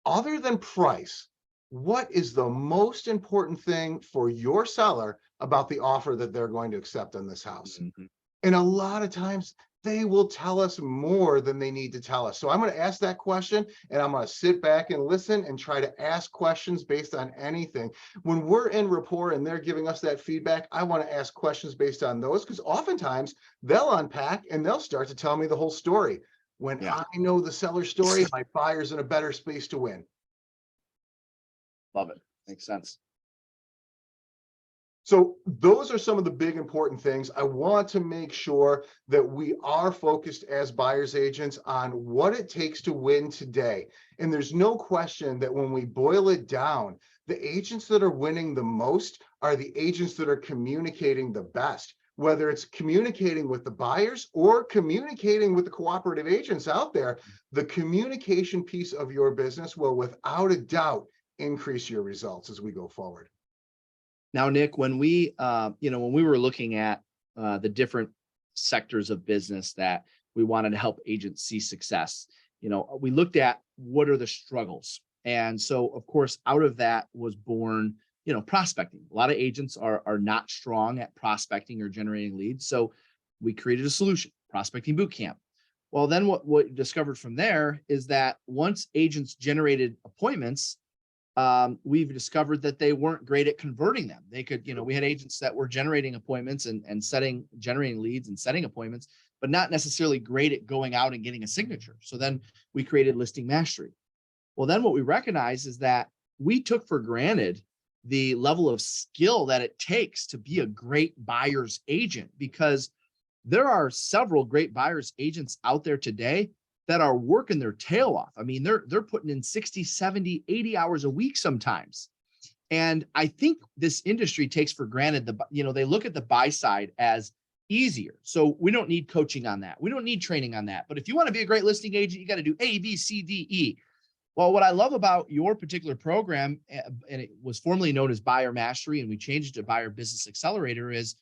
other than price, what is the most important thing for your seller about the offer that they're going to accept on this house? Mm-hmm. And a lot of times they will tell us more than they need to tell us. So I'm going to ask that question and I'm going to sit back and listen and try to ask questions based on anything. When we're in rapport and they're giving us that feedback, I want to ask questions based on those, because oftentimes they'll unpack and they'll start to tell me the whole story. When I know the seller story, my buyer's in a better space to win. Love it. Makes sense. So those are some of the big important things. I want to make sure that we are focused as buyer's agents on what it takes to win today. And there's no question that when we boil it down, the agents that are winning the most are the agents that are communicating the best, whether it's communicating with the buyers or communicating with the cooperative agents out there. The communication piece of your business will, without a doubt, increase your results as we go forward. Now, Nick, when we, when we were looking at the different sectors of business that we wanted to help agents see success, we looked at what are the struggles. And so, of course, out of that was born, prospecting. A lot of agents are not strong at prospecting or generating leads. So we created a solution, Prospecting Bootcamp. Well, then what we discovered from there is that once agents generated appointments, we've discovered that they weren't great at converting them. They could, we had agents that were generating appointments and generating leads and setting appointments, but not necessarily great at going out and getting a signature. So then we created Listing Mastery. Well, then what we recognize is that we took for granted the level of skill that it takes to be a great buyer's agent, because there are several great buyer's agents out there today that are working their tail off. I mean, they're putting in 60, 70, 80 hours a week sometimes. And I think this industry takes for granted they look at the buy side as easier. So we don't need coaching on that. We don't need training on that. But if you want to be a great listing agent, you got to do A, B, C, D, E. Well, what I love about your particular program, and it was formerly known as Buyer Mastery, and we changed it to Buyer Business Accelerator, is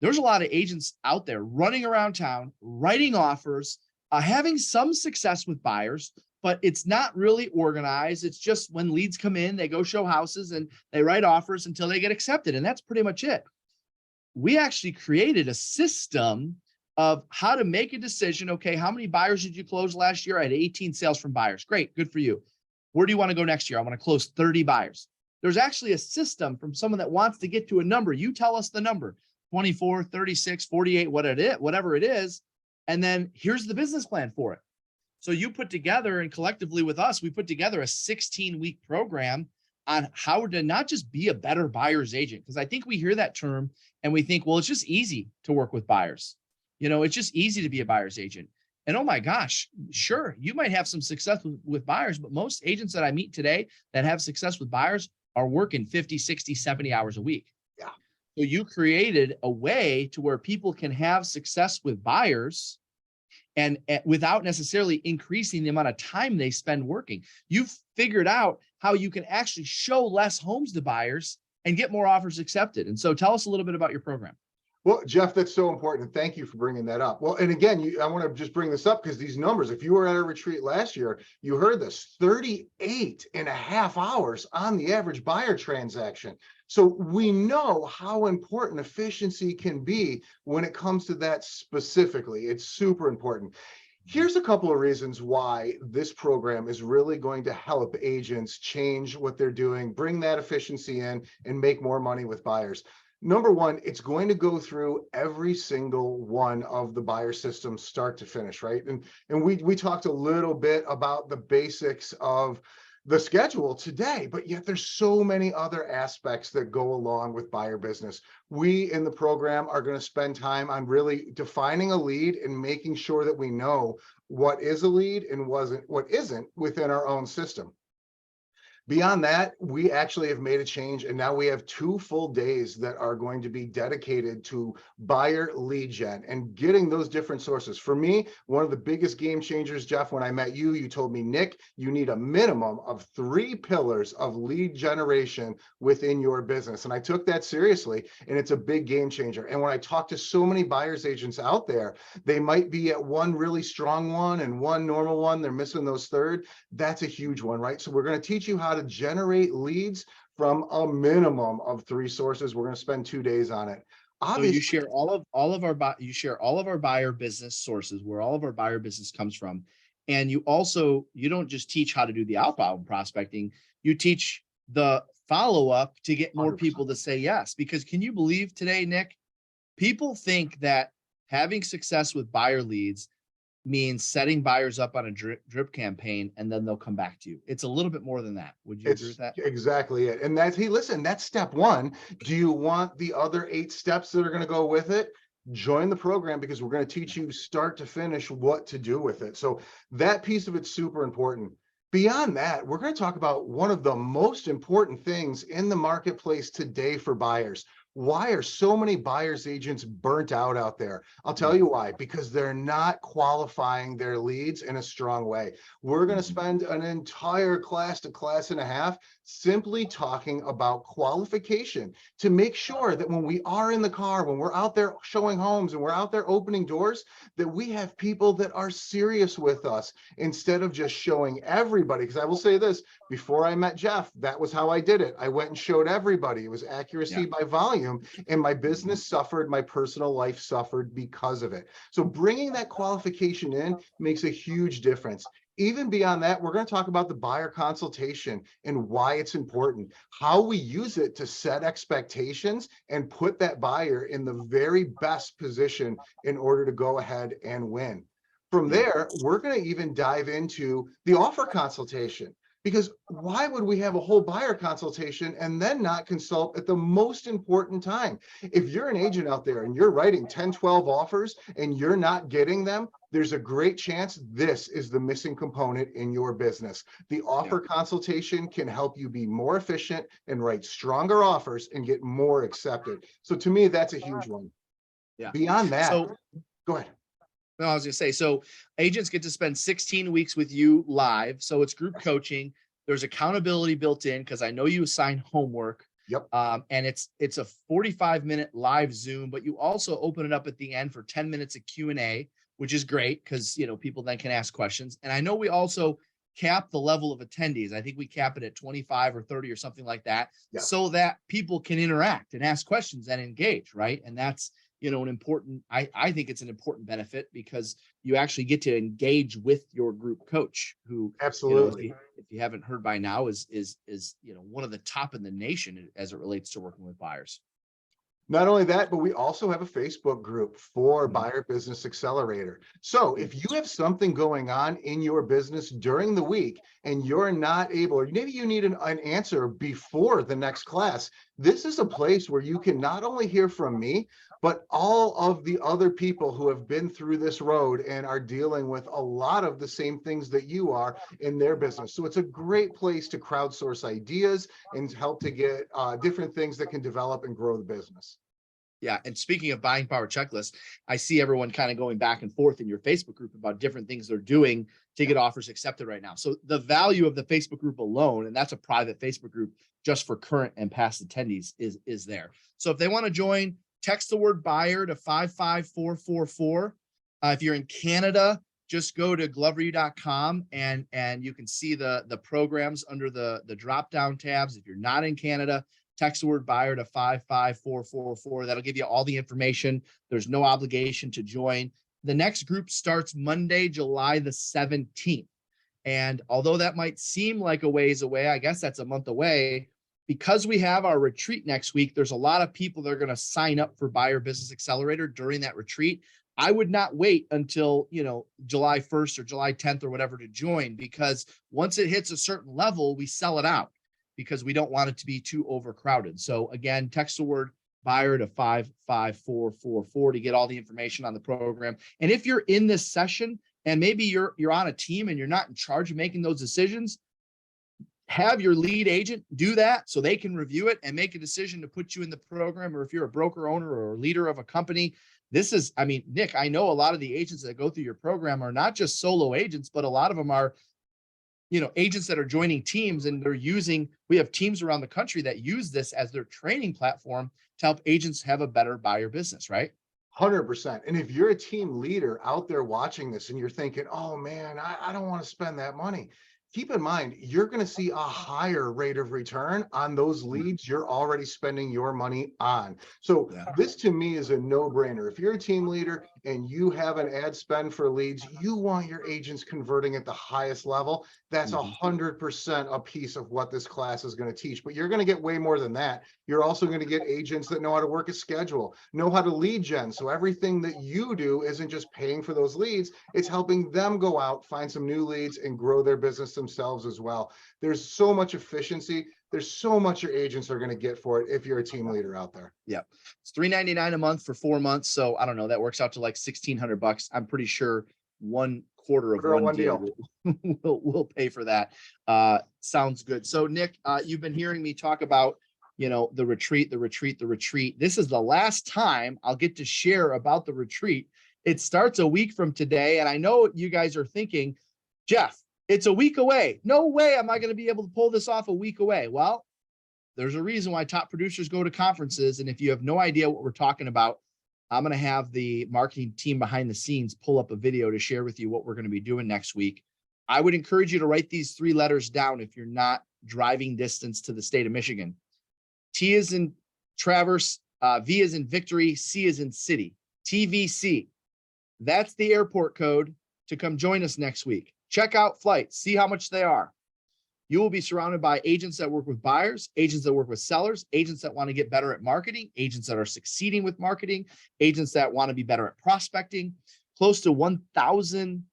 there's a lot of agents out there running around town, writing offers, having some success with buyers, but it's not really organized. It's just when leads come in, they go show houses and they write offers until they get accepted. And that's pretty much it. We actually created a system of how to make a decision. Okay, how many buyers did you close last year? I had 18 sales from buyers. Great, good for you. Where do you want to go next year? I want to close 30 buyers. There's actually a system from someone that wants to get to a number. You tell us the number, 24, 36, 48, whatever it is. And then here's the business plan for it. So you put together, and collectively with us, we put together a 16-week program on how to not just be a better buyer's agent. Because I think we hear that term and we think, well, it's just easy to work with buyers. It's just easy to be a buyer's agent. And oh my gosh, sure, you might have some success with buyers, but most agents that I meet today that have success with buyers are working 50, 60, 70 hours a week. Yeah. So you created a way to where people can have success with buyers and without necessarily increasing the amount of time they spend working. You've figured out how you can actually show less homes to buyers and get more offers accepted. And so tell us a little bit about your program. Well, Jeff, that's so important. Thank you for bringing that up. Well, and again, I want to just bring this up because these numbers, if you were at a retreat last year, you heard this, 38.5 hours on the average buyer transaction. So we know how important efficiency can be when it comes to that specifically. It's super important. Here's a couple of reasons why this program is really going to help agents change what they're doing, bring that efficiency in, and make more money with buyers. Number one, it's going to go through every single one of the buyer systems start to finish, right? And we talked a little bit about the basics of the schedule today, but yet there's so many other aspects that go along with buyer business. We in the program are going to spend time on really defining a lead and making sure that we know what is a lead and what isn't within our own system. Beyond that, we actually have made a change, and now we have 2 full days that are going to be dedicated to buyer lead gen and getting those different sources. For me, one of the biggest game changers, Jeff, when I met you, you told me, Nick, you need a minimum of 3 pillars of lead generation within your business. And I took that seriously, and it's a big game changer. And when I talk to so many buyers agents out there, they might be at one really strong one and one normal one. They're missing those third. That's a huge one, right? So we're going to teach you how to generate leads from a minimum of 3 sources. We're going to spend 2 days on it. Obviously, so you share all of our buyer business sources, where all of our buyer business comes from. And you don't just teach how to do the outbound prospecting, you teach the follow-up to get more 100%. People to say yes. Because can you believe today, Nick, people think that having success with buyer leads means setting buyers up on a drip campaign and then they'll come back to you. It's a little bit more than that. Would you agree with that? Exactly it. And that's step 1. Do you want the other 8 steps that are going to go with it? Join the program, because we're going to teach you start to finish what to do with it. So that piece of it's super important. Beyond that, we're going to talk about one of the most important things in the marketplace today for buyers. Why are so many buyers agents burnt out there? I'll tell you why, because they're not qualifying their leads in a strong way. We're going to spend an entire class to class and a half simply talking about qualification to make sure that when we are in the car, when we're out there showing homes and we're out there opening doors, that we have people that are serious with us instead of just showing everybody. Because I will say this, before I met Jeff, that was how I did it. I went and showed everybody. It was accuracy by volume, and my business suffered, my personal life suffered because of it. So bringing that qualification in makes a huge difference. Even beyond that, we're going to talk about the buyer consultation and why it's important, how we use it to set expectations and put that buyer in the very best position in order to go ahead and win. From there, we're going to even dive into the offer consultation. Because why would we have a whole buyer consultation and then not consult at the most important time? If you're an agent out there and you're writing 10, 12 offers and you're not getting them, there's a great chance this is the missing component in your business. The offer consultation can help you be more efficient and write stronger offers and get more accepted. So to me, that's a huge one. Yeah. Beyond that, So go ahead. no, I was gonna say, so agents get to spend 16 weeks with you live. So it's group coaching. There's accountability built in because I know you assign homework. Yep. And it's a 45-minute live Zoom, but you also open it up at the end for 10 minutes of Q&A, which is great because people then can ask questions. And I know we also cap the level of attendees. I think we cap it at 25 or 30 or something like that, so that people can interact and ask questions and engage, right? And that's an important, I think it's an important benefit because you actually get to engage with your group coach who Absolutely. if you haven't heard by now is one of the top in the nation as it relates to working with buyers. Not only that, but we also have a Facebook group for Buyer Business Accelerator. So if you have something going on in your business during the week and you're not able, or maybe you need an answer before the next class, this is a place where you can not only hear from me, but all of the other people who have been through this road and are dealing with a lot of the same things that you are in their business. So it's a great place to crowdsource ideas and help to get different things that can develop and grow the business. Yeah. And speaking of buying power checklist, I see everyone kind of going back and forth in your Facebook group about different things they're doing to get offers accepted right now. So the value of the Facebook group alone, and that's a private Facebook group just for current and past attendees, is there. So if they want to join, text the word buyer to 55444. If you're in Canada, just go to gloveru.com and you can see the programs under the drop down tabs. If you're not in Canada, text the word buyer to 55444. That'll give you all the information. There's no obligation to join. The next group starts Monday, July the 17th. And although that might seem like a ways away, I guess that's a month away. Because we have our retreat next week, there's a lot of people that are going to sign up for Buyer Business Accelerator during that retreat. I would not wait until, July 1st or July 10th or whatever to join, because once it hits a certain level, we sell it out because we don't want it to be too overcrowded. So again, text the word buyer to 55444 to get all the information on the program. And if you're in this session and maybe you're on a team and you're not in charge of making those decisions, have your lead agent do that so they can review it and make a decision to put you in the program. Or if you're a broker owner or a leader of a company, Nick, I know a lot of the agents that go through your program are not just solo agents, but a lot of them are agents that are joining teams, and we have teams around the country that use this as their training platform to help agents have a better buyer business, right? 100%. And if you're a team leader out there watching this and you're thinking, oh man, I don't want to spend that money. Keep in mind, you're going to see a higher rate of return on those leads you're already spending your money on. So this to me is a no-brainer. If you're a team leader and you have an ad spend for leads, you want your agents converting at the highest level. That's 100% a piece of what this class is going to teach. But you're going to get way more than that. You're also going to get agents that know how to work a schedule, know how to lead gen. So everything that you do isn't just paying for those leads, it's helping them go out, find some new leads, and grow their business themselves as well. There's so much efficiency. There's so much your agents are going to get for it if you're a team leader out there. Yeah. It's $399 a month for 4 months. So I don't know, that works out to like $1,600. I'm pretty sure one quarter of one deal will pay for that. Sounds good. So Nick, you've been hearing me talk about, the retreat. This is the last time I'll get to share about the retreat. It starts a week from today. And I know you guys are thinking, Jeff, it's a week away. No way am I going to be able to pull this off a week away. Well, there's a reason why top producers go to conferences. And if you have no idea what we're talking about, I'm going to have the marketing team behind the scenes pull up a video to share with you what we're going to be doing next week. I would encourage you to write these 3 letters down if you're not driving distance to the state of Michigan. T is in Traverse, V is in Victory, C is in City, TVC. That's the airport code to come join us next week. Check out flights, see how much they are. You will be surrounded by agents that work with buyers, agents that work with sellers, agents that want to get better at marketing, agents that are succeeding with marketing, agents that want to be better at prospecting. Close to 1,000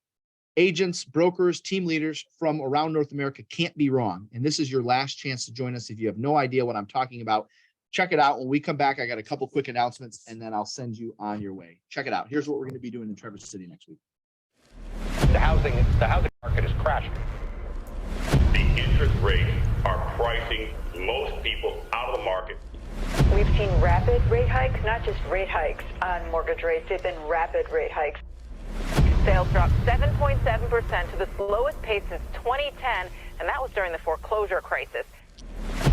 agents, brokers, team leaders from around North America can't be wrong. And this is your last chance to join us. If you have no idea what I'm talking about, check it out. When we come back, I got a couple quick announcements and then I'll send you on your way. Check it out. Here's what we're going to be doing in Traverse City next week. The housing market is crashing. The interest rates are pricing most people out of the market. We've seen rapid rate hikes, not just rate hikes on mortgage rates, they've been rapid rate hikes. Sales dropped 7.7% to the slowest pace since 2010, and that was during the foreclosure crisis.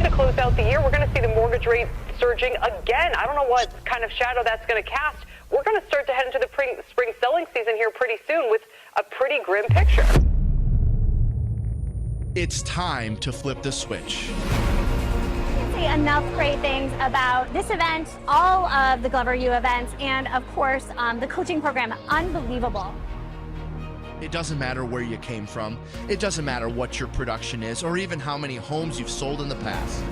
To close out the year, we're going to see the mortgage rate surging again. I don't know what kind of shadow that's going to cast. We're going to start to head into the spring selling season here pretty soon with a pretty grim picture. It's time to flip the switch. Enough great things about this event, all of the Glover U events, and of course, the coaching program. Unbelievable. It doesn't matter where you came from. It doesn't matter what your production is or even how many homes you've sold in the past.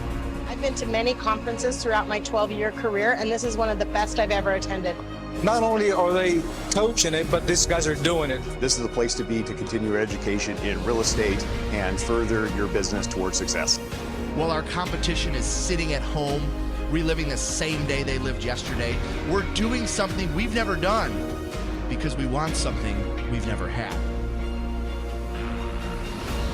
I've been to many conferences throughout my 12-year career, and this is one of the best I've ever attended. Not only are they coaching it, but these guys are doing it. This is the place to be to continue your education in real estate and further your business towards success. While our competition is sitting at home, reliving the same day they lived yesterday, we're doing something we've never done because we want something we've never had.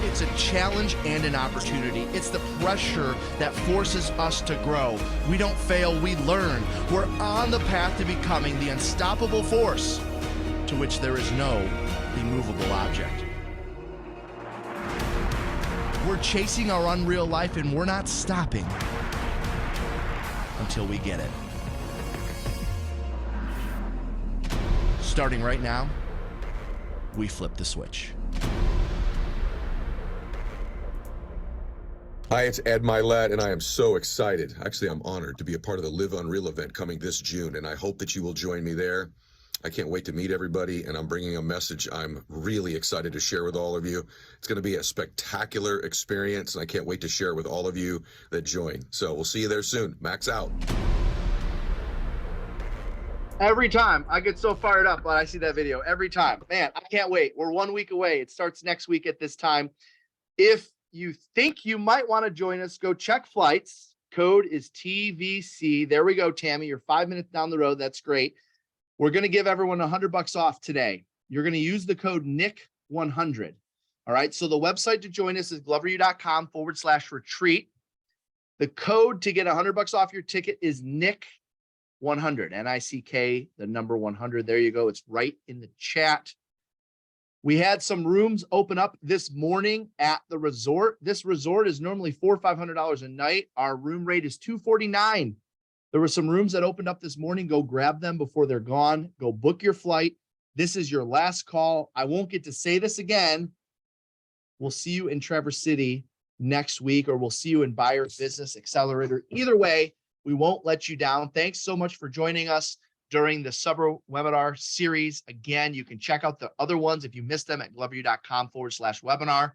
It's a challenge and an opportunity. It's the pressure that forces us to grow. We don't fail, we learn. We're on the path to becoming the unstoppable force to which there is no immovable object. We're chasing our unreal life and we're not stopping until we get it. Starting right now, we flip the switch. Hi, it's Ed Milet, and I am so excited. Actually, I'm honored to be a part of the Live Unreal event coming this June, and I hope that you will join me there. I can't wait to meet everybody, and I'm bringing a message I'm really excited to share with all of you. It's going to be a spectacular experience, and I can't wait to share it with all of you that join. So we'll see you there soon. Max out. Every time I get so fired up when I see that video, every time, man, I can't wait. We're 1 week away. It starts next week at this time. If you think you might want to join us, go check flights. Code is TVC. There we go, Tammy. You're 5 minutes down the road. That's great. We're going to give everyone $100 off today. You're going to use the code NICK100. All right. So the website to join us is gloveru.com/retreat. The code to get $100 off your ticket is NICK100. NICK, the number 100. There you go. It's right in the chat. We had some rooms open up this morning at the resort. This resort is normally $400 or $500 a night. Our room rate is $249. There were some rooms that opened up this morning. Go grab them before they're gone. Go book your flight. This is your last call. I won't get to say this again. We'll see you in Traverse City next week, or we'll see you in Buyer Business Accelerator. Either way, we won't let you down. Thanks so much for joining us during the summer webinar series. Again, you can check out the other ones if you missed them at gloveru.com/webinar.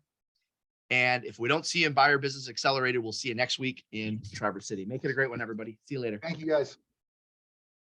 And if we don't see you in Buyer Business Accelerated, we'll see you next week in Traverse City. Make it a great one, everybody. See you later. Thank you, guys.